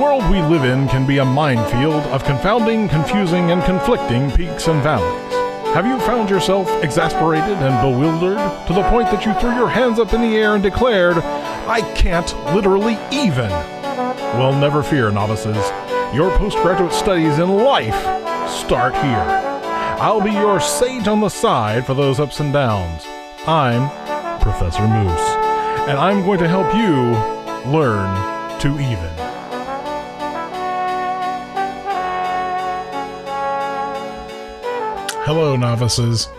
world we live in can be a minefield of confounding, confusing, and conflicting peaks and valleys. Have you found yourself exasperated and bewildered to the point that you threw your hands up in the air and declared, "I can't literally even"? Well, never fear, novices. Your postgraduate studies in life start here. I'll be your sage on the side for those ups and downs. I'm Professor Moose, and I'm going to help you learn to even. Hello, novices,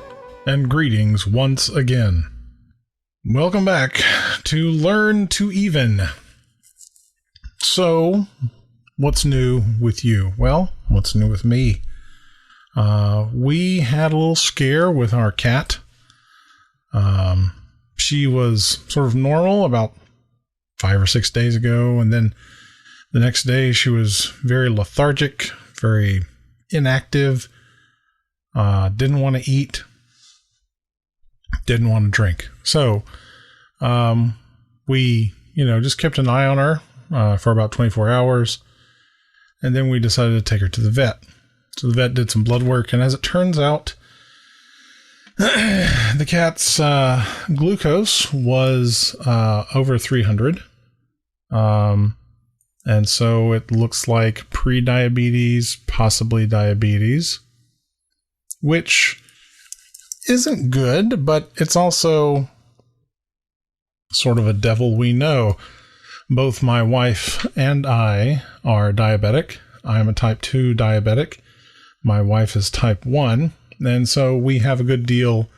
and greetings once again. Welcome back to Learn to Even. So, what's new with you? Well, what's new with me? We had a little scare with our cat. She was sort of normal about 5 or 6 days ago, and then the next day she was very lethargic, very inactive, didn't want to eat, didn't want to drink. So we just kept an eye on her for about 24 hours, and then we decided to take her to the vet. So the vet did some blood work, and as it turns out, the cat's glucose was over 300. And so it looks like pre-diabetes, possibly diabetes, which isn't good, but it's also sort of a devil we know. Both my wife and I are diabetic. I'm a type 2 diabetic. My wife is type 1. And so we have a good deal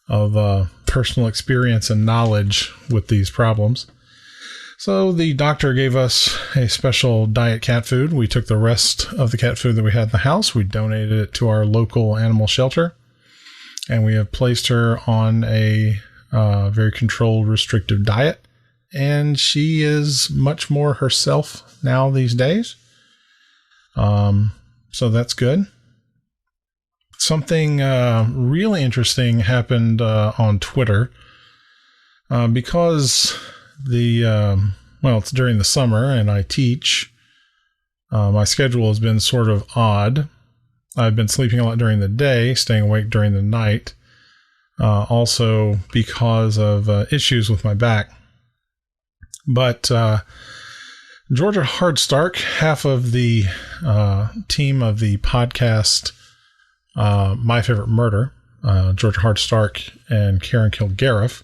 of personal experience and knowledge with these problems. So the doctor gave us a special diet cat food. We took the rest of the cat food that we had in the house. We donated it to our local animal shelter. And we have placed her on a very controlled, restrictive diet. And she is much more herself now these days. So that's good. Something really interesting happened on Twitter because it's during the summer and I teach. My schedule has been sort of odd. I've been sleeping a lot during the day, staying awake during the night, also because of issues with my back. But Georgia Hardstark, half of the team of the podcast My Favorite Murder, Georgia Hardstark and Karen Kilgariff,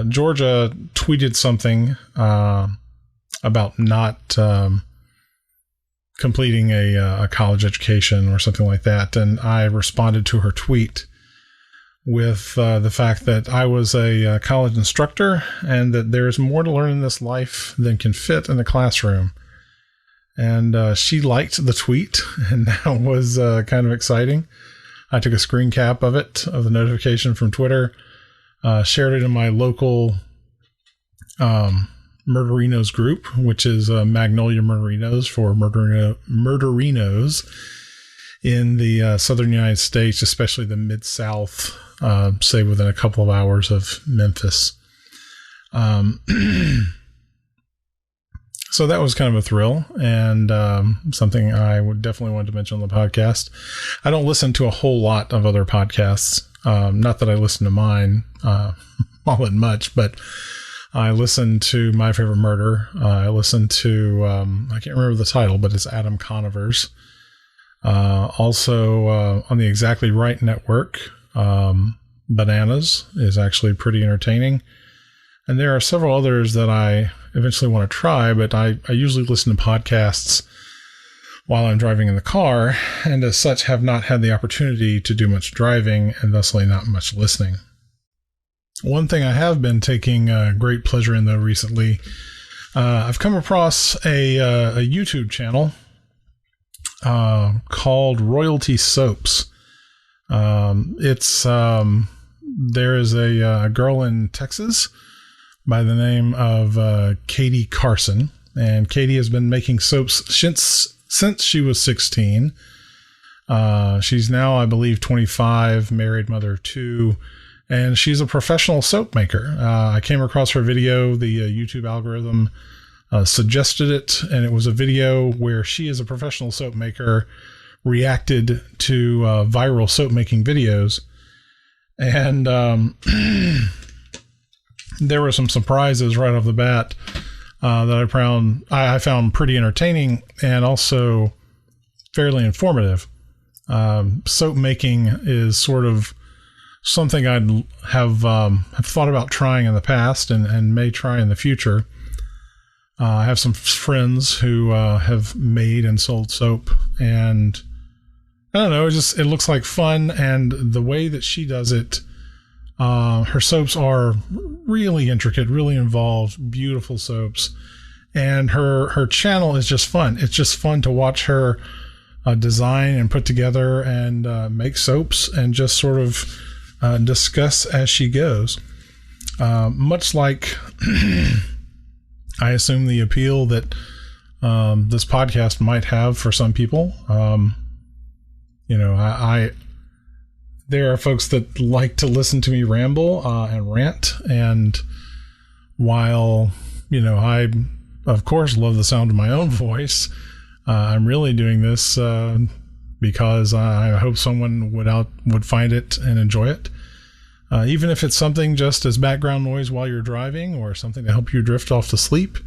Georgia tweeted something about not completing a college education or something like that, and I responded to her tweet with the fact that I was a college instructor and that there's more to learn in this life than can fit in a classroom. And she liked the tweet, and that was kind of exciting. I took a screen cap of it, of the notification from Twitter, shared it in my local Murderinos group, which is Magnolia Murderinos for Murderinos in the southern United States, especially the Mid-South, say within a couple of hours of Memphis. So that was kind of a thrill, and something I would definitely want to mention on the podcast. I don't listen to a whole lot of other podcasts. Not that I listen to mine all that much, but I listen to My Favorite Murder. I listen to, I can't remember the title, but it's Adam Conover's. Also on the Exactly Right Network, Bananas is actually pretty entertaining. And there are several others that I eventually want to try, but I usually listen to podcasts while I'm driving in the car, and as such have not had the opportunity to do much driving and thusly not much listening. One thing I have been taking great pleasure in, though, recently, I've come across a YouTube channel called Royalty Soaps. There is a girl in Texas by the name of Katie Carson, and Katie has been making soaps since she was 16. She's now, I believe, 25, married, mother of 2, and she's a professional soap maker. I came across her video. The YouTube algorithm suggested it, and it was a video where she, as a professional soap maker, reacted to viral soap making videos. And there were some surprises right off the bat that I found pretty entertaining and also fairly informative. Soap making is sort of something I'd have thought about trying in the past and may try in the future. I have some friends who have made and sold soap, and I don't know, it looks like fun, and the way that she does it, her soaps are really intricate, really involved, beautiful soaps, and her channel is just fun. It's just fun to watch her design and put together and make soaps and just sort of discuss as she goes. Much like I assume the appeal that this podcast might have for some people. There are folks that like to listen to me ramble and rant, and while I of course love the sound of my own voice, I'm really doing this because I hope someone would find it and enjoy it, even if it's something just as background noise while you're driving or something to help you drift off to sleep.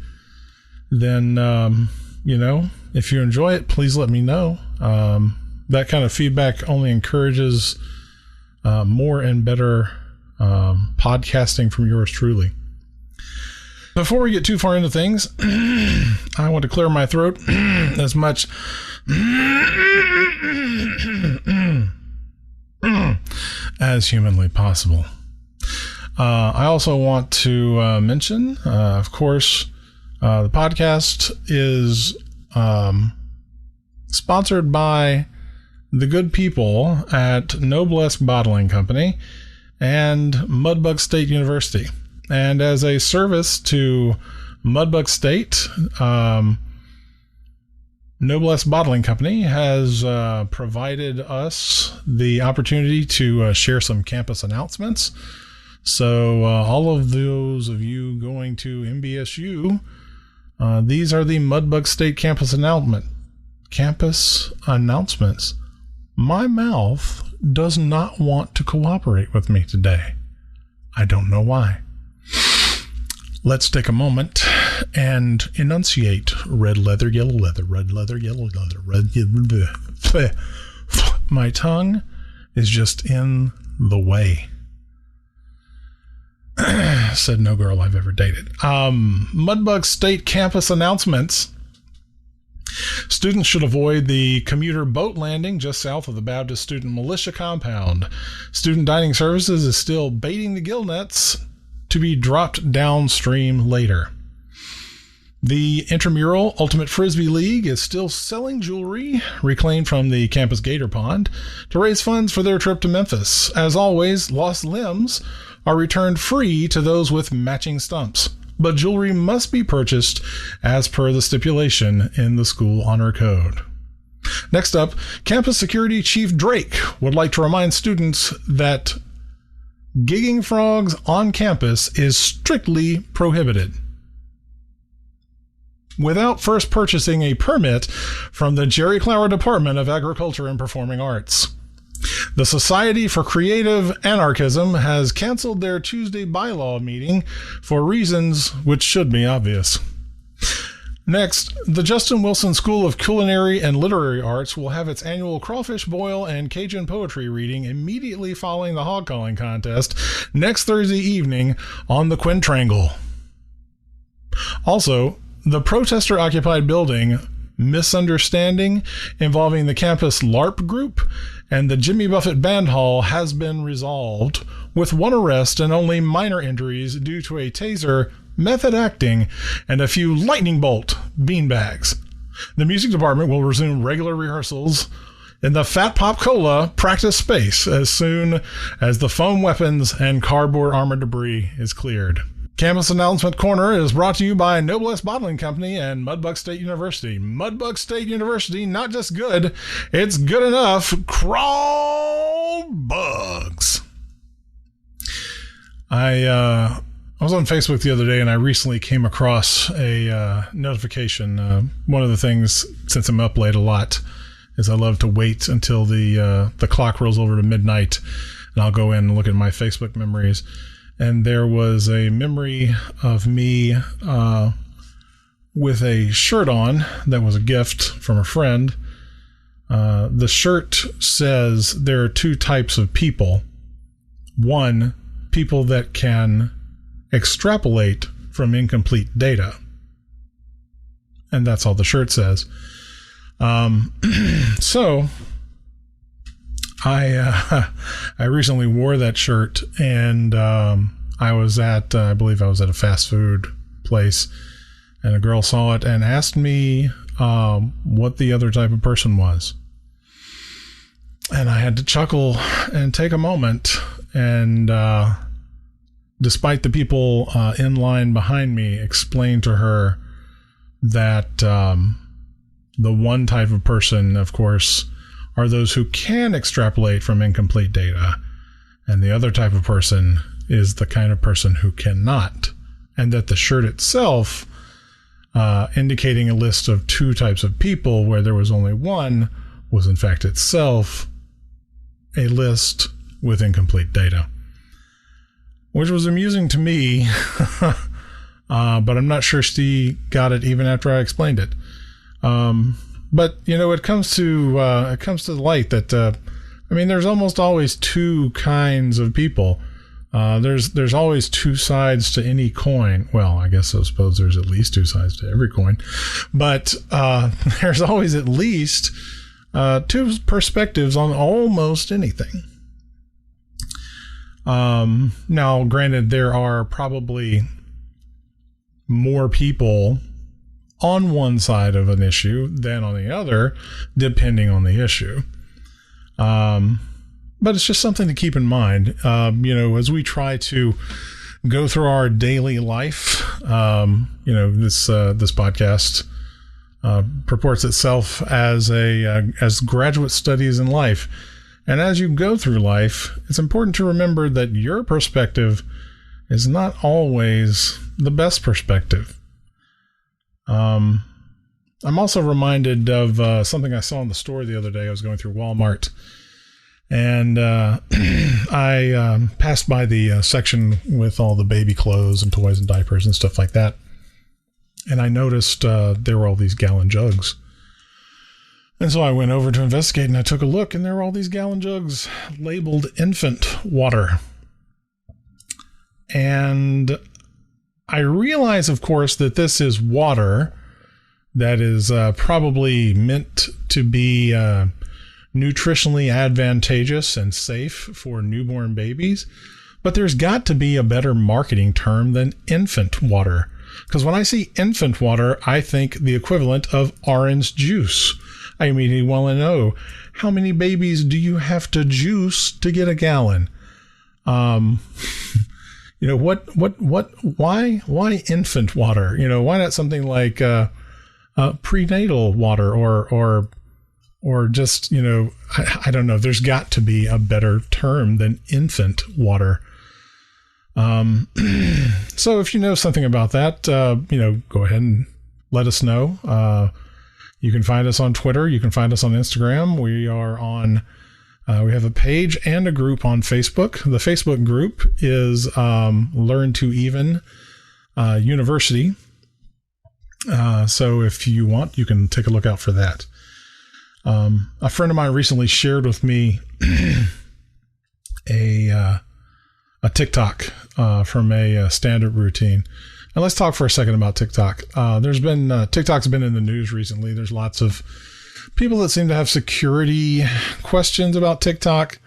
Then if you enjoy it, please let me know. That kind of feedback only encourages more and better podcasting from yours truly. Before we get too far into things, I want to clear my throat as much as humanly possible. I also want to mention, of course, the podcast is sponsored by the good people at Noblesse Bottling Company and Mudbug State University. And as a service to Mudbug State, Noblesse Bottling Company has provided us the opportunity to share some campus announcements. So all of those of you going to MBSU, these are the Mudbug State campus announcements. My mouth does not want to cooperate with me today. I don't know why. Let's take a moment and enunciate red leather, yellow leather, red leather, yellow leather, My tongue is just in the way. Said no girl I've ever dated. Mudbug State campus announcements. Students should avoid the commuter boat landing just south of the Baptist Student Militia compound. Student dining services is still baiting the gill nets to be dropped downstream later. The intramural Ultimate Frisbee League is still selling jewelry reclaimed from the campus gator pond to raise funds for their trip to Memphis. As always, lost limbs are returned free to those with matching stumps, but jewelry must be purchased as per the stipulation in the school honor code. Next up, Campus Security Chief Drake would like to remind students that gigging frogs on campus is strictly prohibited without first purchasing a permit from the Jerry Clower Department of Agriculture and Performing Arts. The Society for Creative Anarchism has canceled their Tuesday bylaw meeting for reasons which should be obvious. Next, the Justin Wilson School of Culinary and Literary Arts will have its annual crawfish boil and Cajun poetry reading immediately following the hog calling contest next Thursday evening on the Quintrangle. Also, the protester-occupied building misunderstanding involving the campus LARP group and the Jimmy Buffett Band Hall has been resolved, with one arrest and only minor injuries due to a taser, method acting, and a few lightning bolt beanbags. The music department will resume regular rehearsals in the Fat Pop Cola practice space as soon as the foam weapons and cardboard armor debris is cleared. Campus Announcement Corner is brought to you by Noblesse Bottling Company and Mudbug State University. Mudbug State University, not just good, it's good enough. Crawl bugs. I I was on Facebook the other day, and I recently came across a notification. One of the things, since I'm up late a lot, is I love to wait until the clock rolls over to midnight, and I'll go in and look at my Facebook memories. And there was a memory of me with a shirt on that was a gift from a friend. The shirt says there are two types of people. One, people that can extrapolate from incomplete data. And that's all the shirt says. So I recently wore that shirt, and I was at, I believe I was at a fast food place, and a girl saw it and asked me what the other type of person was. And I had to chuckle and take a moment, and despite the people in line behind me, explain to her that the one type of person, of course, are those who can extrapolate from incomplete data, and the other type of person is the kind of person who cannot, and that the shirt itself, indicating a list of two types of people where there was only one, was in fact itself a list with incomplete data. Which was amusing to me, but I'm not sure she got it even after I explained it. But it comes to the light that there's almost always two kinds of people. There's always two sides to any coin. Well, I suppose there's at least two sides to every coin, but there's always at least two perspectives on almost anything. Now, granted, there are probably more people on one side of an issue than on the other, depending on the issue. But it's just something to keep in mind, as we try to go through our daily life. This podcast purports itself as as graduate studies in life. And as you go through life, it's important to remember that your perspective is not always the best perspective. I'm also reminded of something I saw in the store the other day. I was going through Walmart, and I passed by the section with all the baby clothes and toys and diapers and stuff like that. And I noticed there were all these gallon jugs. And so I went over to investigate, and I took a look, and there were all these gallon jugs labeled infant water. And I realize, of course, that this is water that is probably meant to be nutritionally advantageous and safe for newborn babies. But there's got to be a better marketing term than infant water. Because when I see infant water, I think the equivalent of orange juice. I immediately want to know, how many babies do you have to juice to get a gallon? Why infant water? Why not something like prenatal water or just, I don't know. There's got to be a better term than infant water. So if you know something about that, go ahead and let us know. You can find us on Twitter. You can find us on Instagram. We are on, we have a page and a group on Facebook. The Facebook group is Learn to Even University. So if you want, you can take a look out for that. A friend of mine recently shared with me a TikTok from a standard routine. And let's talk for a second about TikTok. TikTok's been in the news recently. There's lots of people that seem to have security questions about TikTok.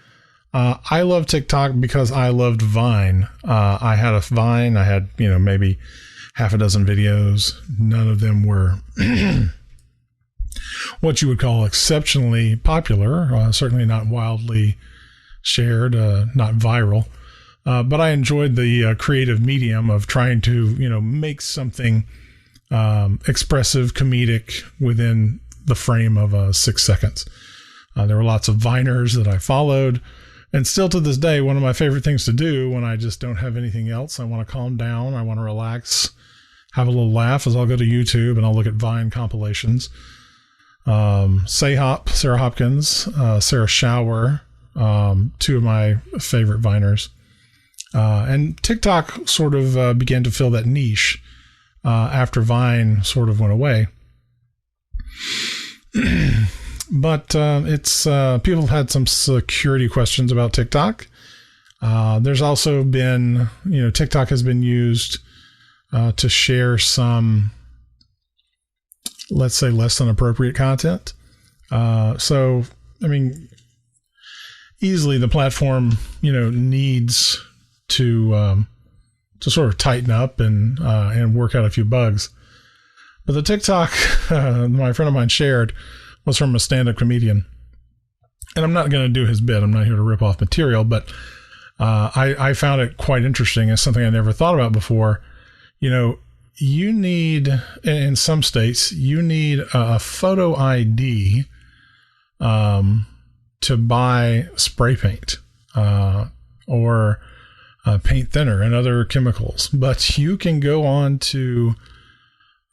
I love TikTok because I loved Vine. I had a Vine. I had, maybe half a dozen videos. None of them were what you would call exceptionally popular. Certainly not wildly shared, not viral. But I enjoyed the creative medium of trying to, make something expressive, comedic within the frame of 6 seconds. There were lots of Viners that I followed, And still to this day, one of my favorite things to do when I just don't have anything else, I want to calm down, I want to relax, have a little laugh, is I'll go to YouTube and I'll look at Vine compilations. Sarah Hopkins, Sarah Shower, two of my favorite Viners. And TikTok sort of began to fill that niche after Vine sort of went away. But it's people have had some security questions about TikTok. There's also been, TikTok has been used to share some, let's say, less than appropriate content. So, I mean, easily the platform, needs to sort of tighten up and work out a few bugs. But the TikTok my friend of mine shared was from a stand-up comedian. And I'm not going to do his bit. I'm not here to rip off material, but I found it quite interesting. It's something I never thought about before. You need, in some states, you need a photo ID to buy spray paint or paint thinner and other chemicals. But you can go on to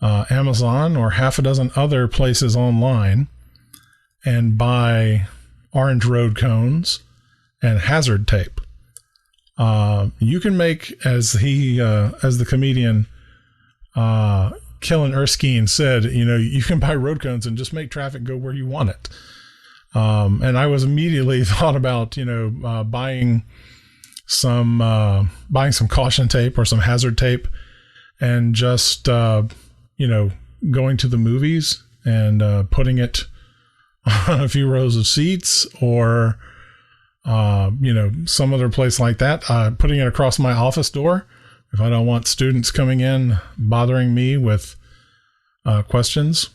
Amazon or half a dozen other places online and buy orange road cones and hazard tape. You can make, as the comedian Kellen Erskine said, you can buy road cones and just make traffic go where you want it. And I was immediately thought about, buying some caution tape or some hazard tape and just, going to the movies and putting it on a few rows of seats or, some other place like that, putting it across my office door if I don't want students coming in bothering me with questions.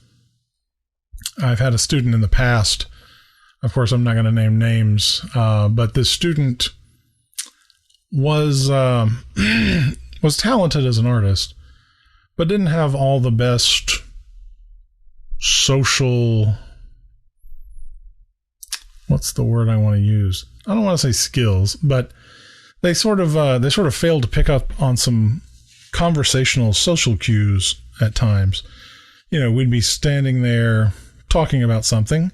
I've had a student in the past, of course, I'm not going to name names, but this student was talented as an artist, but didn't have all the best social, what's the word I want to use? I don't want to say skills, but they sort of failed to pick up on some conversational social cues at times. We'd be standing there talking about something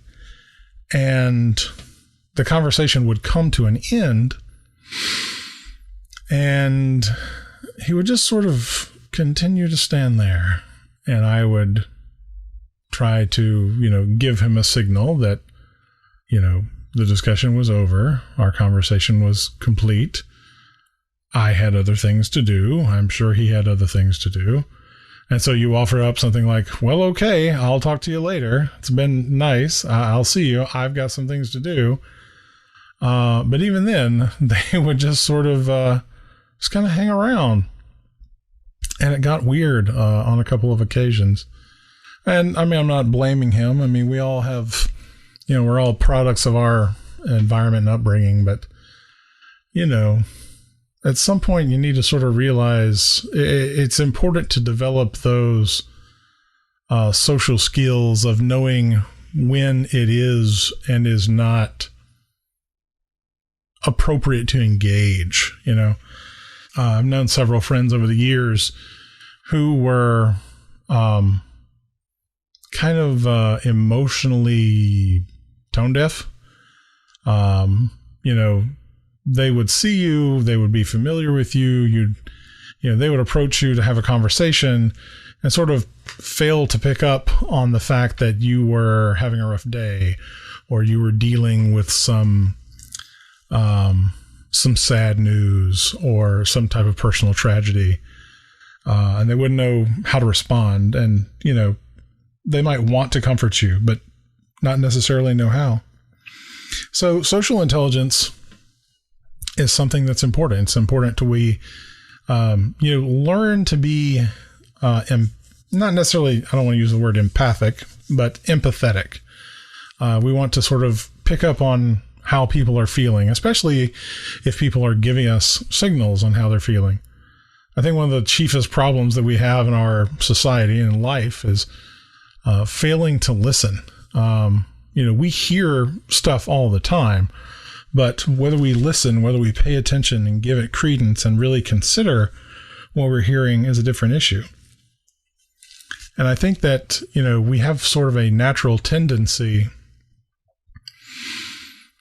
and the conversation would come to an end and he would just sort of continue to stand there, and I would try to, give him a signal that, the discussion was over. Our conversation was complete. I had other things to do. I'm sure he had other things to do. And so you offer up something like, well, okay, I'll talk to you later. It's been nice. I'll see you. I've got some things to do. But even then, they would just sort of just kind of hang around. And it got weird on a couple of occasions. And I mean, I'm not blaming him. I mean, we all have, we're all products of our environment and upbringing. But, at some point you need to sort of realize it's important to develop those social skills of knowing when it is and is not appropriate to engage. I've known several friends over the years who were kind of emotionally tone deaf. They would see you, they would be familiar with you, they would approach you to have a conversation and sort of fail to pick up on the fact that you were having a rough day or you were dealing with some sad news or some type of personal tragedy. And they wouldn't know how to respond. And, they might want to comfort you, but not necessarily know how. So social intelligence is something that's important. It's important we learn to be, not necessarily, I don't want to use the word empathic, but empathetic. We want to sort of pick up on how people are feeling, especially if people are giving us signals on how they're feeling. I think one of the chiefest problems that we have in our society and in life is failing to listen. We hear stuff all the time, But whether we listen, whether we pay attention and give it credence and really consider what we're hearing is a different issue. And I think that, we have sort of a natural tendency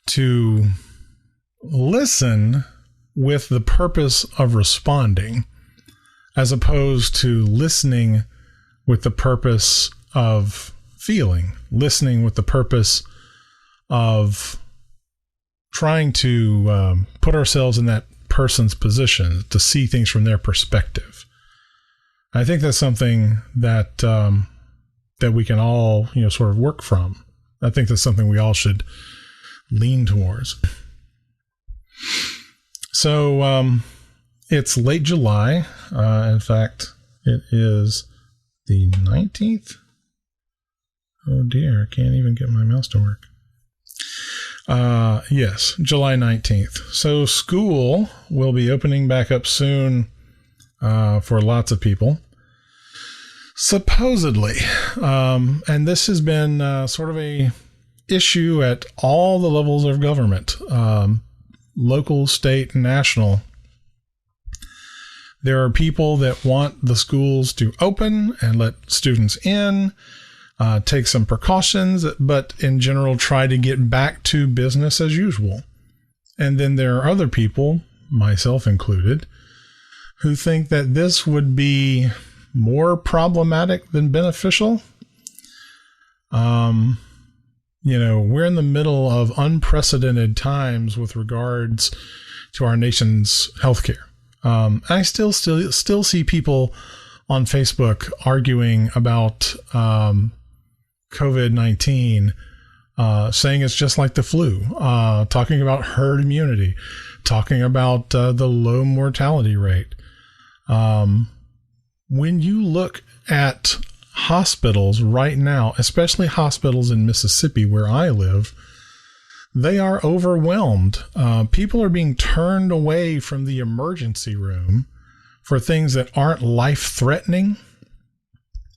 to listen with the purpose of responding, as opposed to listening with the purpose of feeling, listening with the purpose of trying to put ourselves in that person's position, to see things from their perspective. I think that's something that that we can all, sort of work from. I think that's something we all should lean towards. So it's late July. In fact, it is the 19th. Oh dear, I can't even get my mouse to work. Yes, July 19th. So school will be opening back up soon for lots of people. Supposedly. And this has been sort of a issue at all the levels of government, local, state, and national. There are people that want the schools to open and let students in, take some precautions, but in general try to get back to business as usual. And then there are other people, myself included, who think that this would be more problematic than beneficial. We're in the middle of unprecedented times with regards to our nation's healthcare. I still see people on Facebook arguing about COVID-19, saying it's just like the flu, talking about herd immunity, talking about the low mortality rate. When you look at hospitals right now, especially hospitals in Mississippi where I live, they are overwhelmed. People are being turned away from the emergency room for things that aren't life-threatening.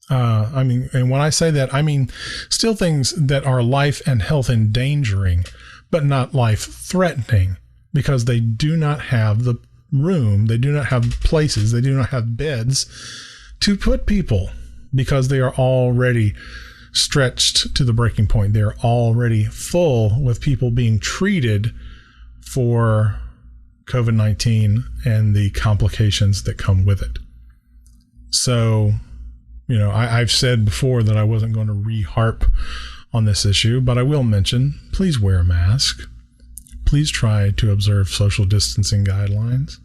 And when I say that, I mean still things that are life and health endangering, but not life-threatening, because they do not have the room, they do not have places, they do not have beds to put people, because they are already stretched to the breaking point. They're already full with people being treated for COVID-19 and the complications that come with it. So, I've said before that I wasn't going to re-harp on this issue, but I will mention, please wear a mask. Please try to observe social distancing guidelines.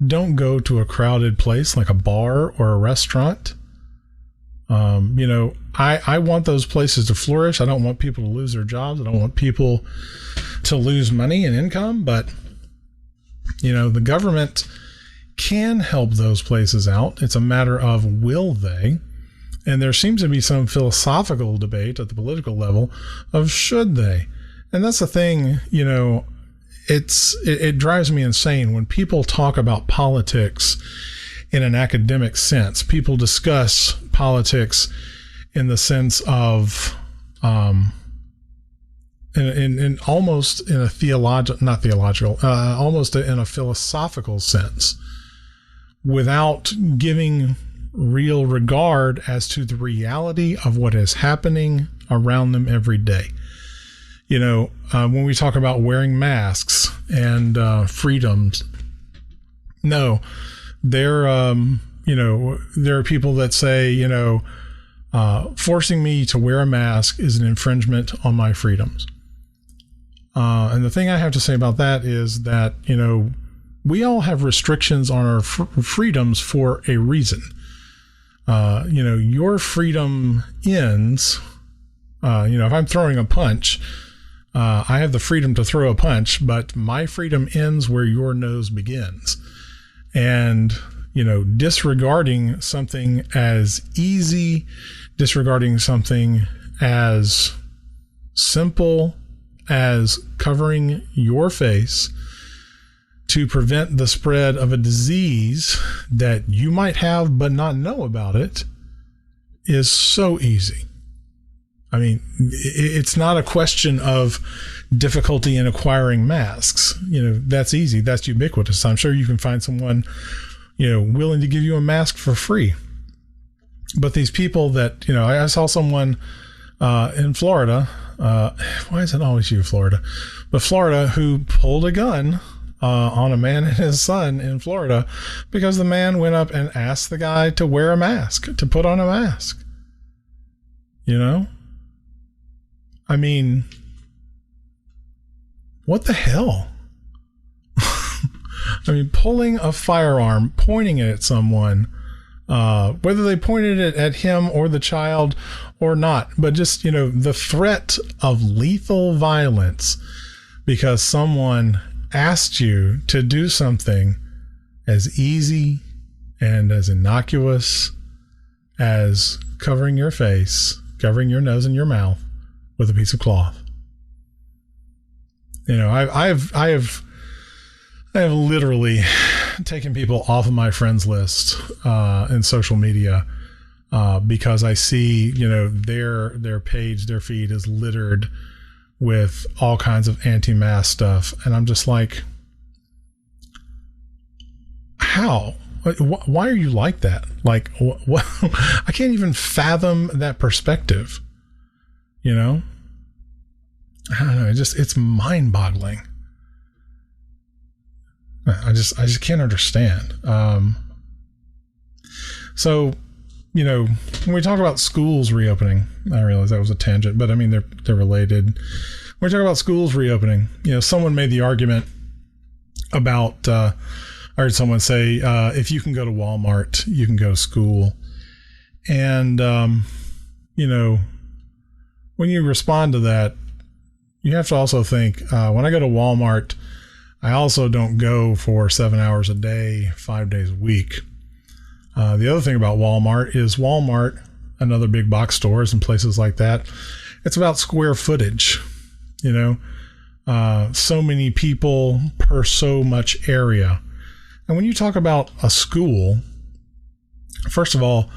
Don't go to a crowded place like a bar or a restaurant. I want those places to flourish. I don't want people to lose their jobs. I don't want people to lose money and income, but the government can help those places out. It's a matter of will they? And there seems to be some philosophical debate at the political level of should they? And that's the thing, it drives me insane when people talk about politics in an academic sense. People discuss politics in the sense of in almost in a almost in a philosophical sense, without giving real regard as to the reality of what is happening around them every day. When we talk about wearing masks and freedoms, no, there are people that say, forcing me to wear a mask is an infringement on my freedoms. And the thing I have to say about that is that, we all have restrictions on our freedoms for a reason. Your freedom ends, if I'm throwing a punch, I have the freedom to throw a punch, but my freedom ends where your nose begins. And, disregarding something as easy, disregarding something as simple as covering your face to prevent the spread of a disease that you might have but not know about it is so easy. I mean, it's not a question of difficulty in acquiring masks. That's easy. That's ubiquitous. I'm sure you can find someone, willing to give you a mask for free. But these people that, I saw someone in Florida, why is it always you, Florida? But Florida, who pulled a gun on a man and his son in Florida because the man went up and asked the guy to wear a mask, to put on a mask. I mean, what the hell? I mean, pulling a firearm, pointing it at someone, whether they pointed it at him or the child or not, but just, the threat of lethal violence because someone asked you to do something as easy and as innocuous as covering your face, covering your nose and your mouth with a piece of cloth. I have literally taken people off of my friends list in social media because I see, their page, their feed is littered with all kinds of anti-mask stuff, and I'm just like, how? Why are you like that? Like, what? I can't even fathom that perspective. I don't know. It's mind-boggling. I just can't understand. So, when we talk about schools reopening, I realize that was a tangent, but I mean, they're related. When we talk about schools reopening, someone made the argument about, I heard someone say, if you can go to Walmart, you can go to school. And, when you respond to that, you have to also think, when I go to Walmart, I also don't go for 7 hours a day, 5 days a week. The other thing about Walmart is Walmart and other big box stores and places like that, it's about square footage, so many people per so much area. And when you talk about a school, first of all,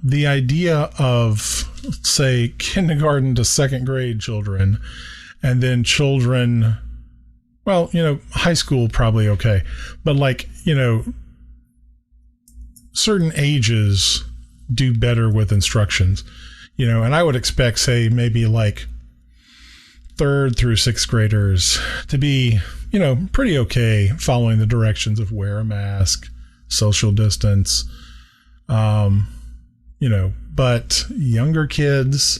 the idea of, say, kindergarten to second grade children, and then children, well, high school probably okay, but like, certain ages do better with instructions, and I would expect, say, maybe like 3rd through 6th graders to be, pretty okay following the directions of wear a mask, social distance, but younger kids,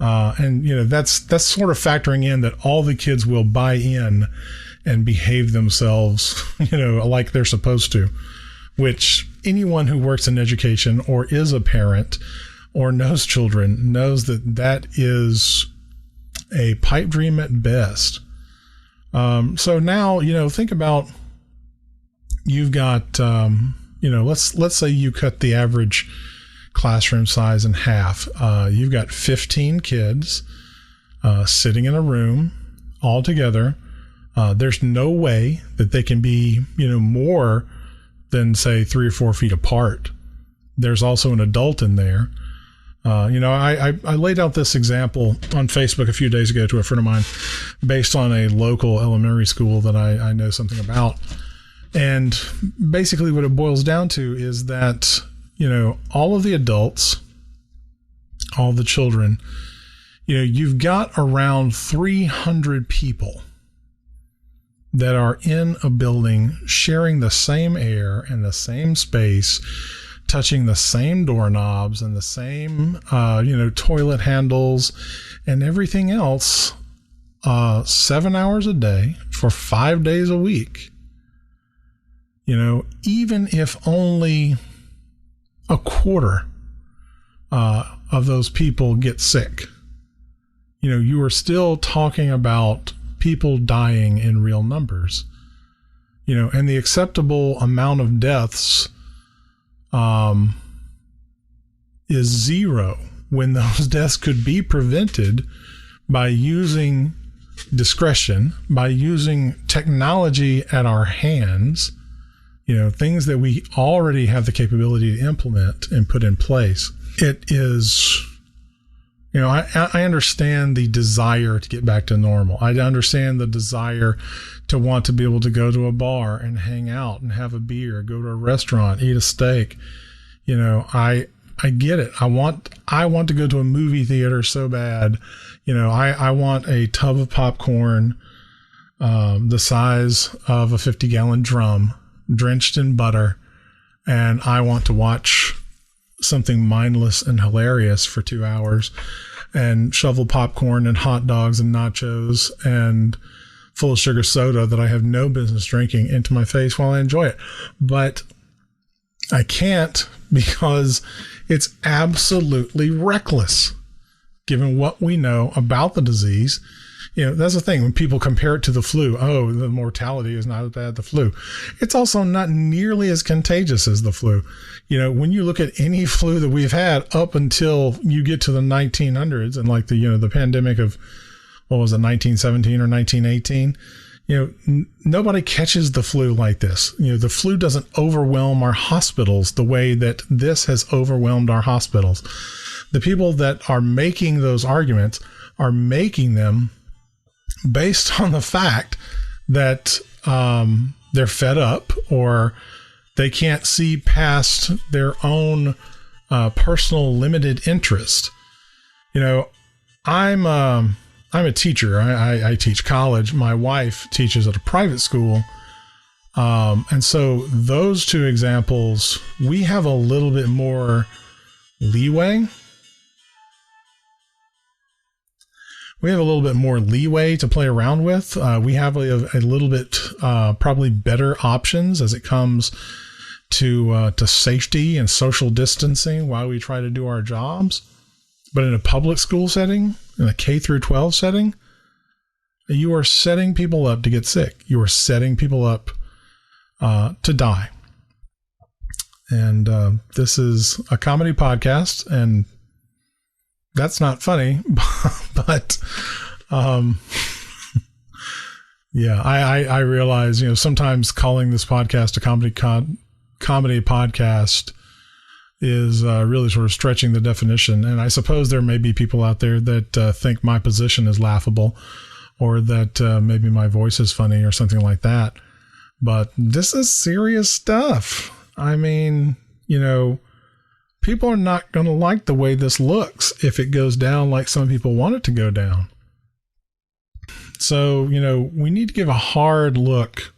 and that's sort of factoring in that all the kids will buy in and behave themselves, like they're supposed to, which anyone who works in education or is a parent or knows children knows that is a pipe dream at best. So now, think about, you've got, let's say you cut the average classroom size in half. You've got 15 kids sitting in a room all together. There's no way that they can be, more than, say, 3 or 4 feet apart. There's also an adult in there. I laid out this example on Facebook a few days ago to a friend of mine based on a local elementary school that I know something about. And basically what it boils down to is that, all of the adults, all the children, you've got around 300 people that are in a building sharing the same air and the same space, touching the same doorknobs and the same, toilet handles and everything else, 7 hours a day for 5 days a week. Even if only a quarter of those people get sick, you are still talking about people dying in real numbers, and the acceptable amount of deaths is 0 when those deaths could be prevented by using discretion, by using technology at our hands, things that we already have the capability to implement and put in place. It is, I understand the desire to get back to normal. I understand the desire to want to be able to go to a bar and hang out and have a beer, go to a restaurant, eat a steak. I get it. I want to go to a movie theater so bad. I want a tub of popcorn, the size of a 50-gallon drum, drenched in butter, and I want to watch something mindless and hilarious for 2 hours and shovel popcorn and hot dogs and nachos and full of sugar soda that I have no business drinking into my face while I enjoy it. But I can't, because it's absolutely reckless given what we know about the disease. That's the thing. When people compare it to the flu, the mortality is not as bad as the flu. It's also not nearly as contagious as the flu. When you look at any flu that we've had up until you get to the 1900s and like the pandemic of, what was it, 1917 or 1918, nobody catches the flu like this. The flu doesn't overwhelm our hospitals the way that this has overwhelmed our hospitals. The people that are making those arguments are making them based on the fact that they're fed up, or they can't see past their own personal limited interest. I'm a teacher. I teach college. My wife teaches at a private school. And so those two examples, we have a little bit more leeway. We have a little bit more leeway to play around with. We have a little bit probably better options as it comes to safety and social distancing while we try to do our jobs. But in a public school setting, in a K through 12 setting, you are setting people up to get sick. You are setting people up to die. And this is a comedy podcast, and that's not funny, but yeah, I realize, sometimes calling this podcast a comedy podcast is really sort of stretching the definition. And I suppose there may be people out there that think my position is laughable, or that maybe my voice is funny or something like that. But this is serious stuff. I mean, people are not going to like the way this looks if it goes down like some people want it to go down. So, we need to give a hard look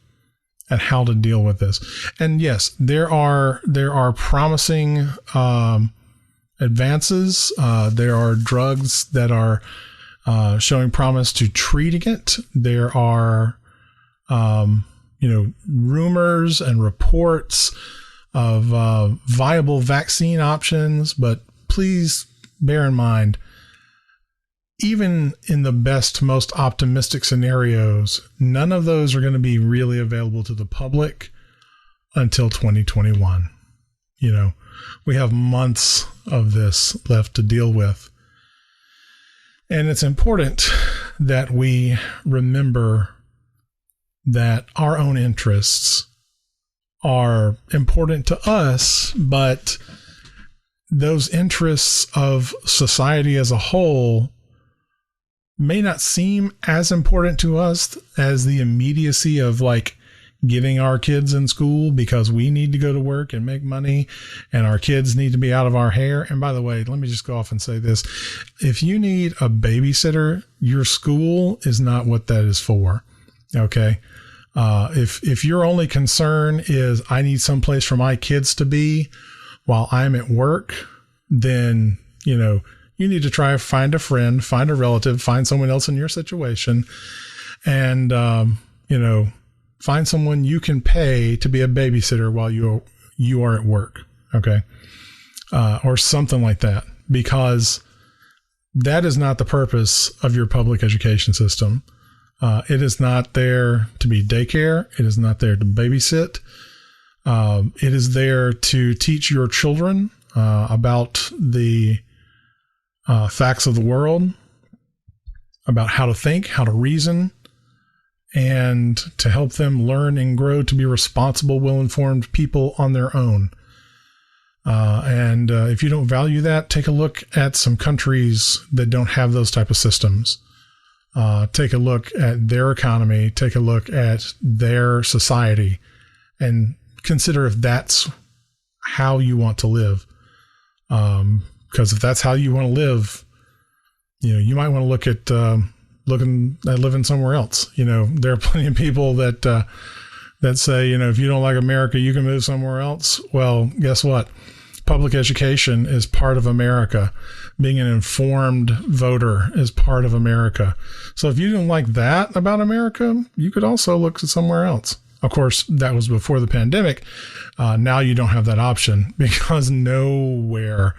at how to deal with this. And yes, there are promising advances. There are drugs that are showing promise to treating it. There are, rumors and reports of viable vaccine options, but please bear in mind, even in the best, most optimistic scenarios, none of those are going to be really available to the public until 2021. We have months of this left to deal with. And it's important that we remember that our own interests are important to us, but those interests of society as a whole may not seem as important to us as the immediacy of like getting our kids in school, because we need to go to work and make money, and our kids need to be out of our hair. And by the way, let me just go off and say this. If you need a babysitter, your school is not what that is for. Okay. If your only concern is I need someplace for my kids to be while I'm at work, then, you need to try to find a friend, find a relative, find someone else in your situation, and, find someone you can pay to be a babysitter while you are at work. Okay. Or something like that, because that is not the purpose of your public education system. It is not there to be daycare. It is not there to babysit. It is there to teach your children about the facts of the world, about how to think, how to reason, and to help them learn and grow to be responsible, well-informed people on their own. And if you don't value that, take a look at some countries that don't have those type of systems. Take a look at their economy, take a look at their society, and consider if that's how you want to live. Because if that's how you want to live, you might want to look at living somewhere else. There are plenty of people that say, if you don't like America, you can move somewhere else. Well, guess what? Public education is part of America. Being an informed voter is part of America. So if you don't like that about America, you could also look at somewhere else. Of course, that was before the pandemic. Now you don't have that option because nowhere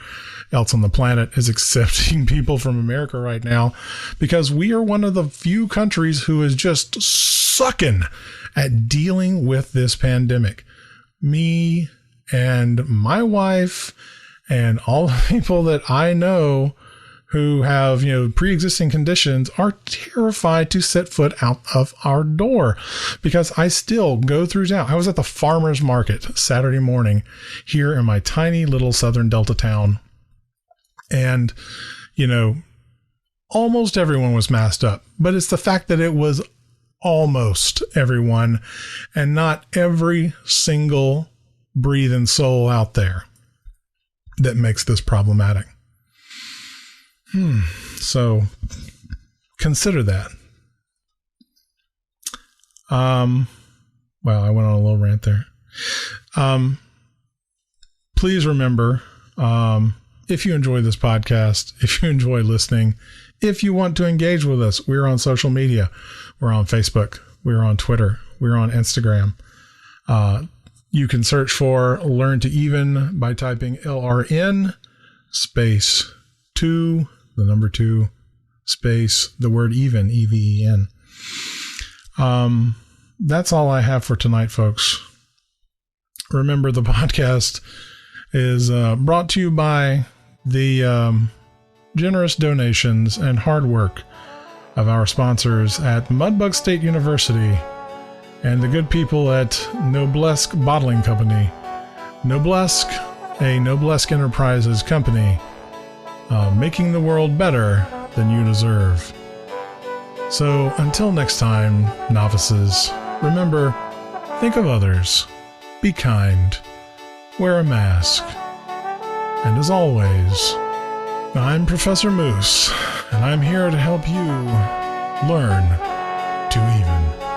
else on the planet is accepting people from America right now, because we are one of the few countries who is just sucking at dealing with this pandemic. Me and my wife and all the people that I know who have, pre-existing conditions are terrified to set foot out of our door, because I still go through town. I was at the farmer's market Saturday morning here in my tiny little southern Delta town. And, almost everyone was masked up, but it's the fact that it was almost everyone and not every single breathing soul out there that makes this problematic. So consider that. Wow, I went on a little rant there. Please remember, if you enjoy this podcast, if you enjoy listening, if you want to engage with us, we're on social media. We're on Facebook. We're on Twitter. We're on Instagram. You can search for Learn to Even by typing LRN space 2, the number 2 space, the word even, EVEN. That's all I have for tonight, folks. Remember, the podcast is brought to you by the generous donations and hard work of our sponsors at Mudbug State University and the good people at Noblesk Bottling Company. Noblesk, a Noblesk Enterprises company, making the world better than you deserve. So until next time, novices, remember, think of others, be kind, wear a mask, and as always, I'm Professor Moose, and I'm here to help you learn to even.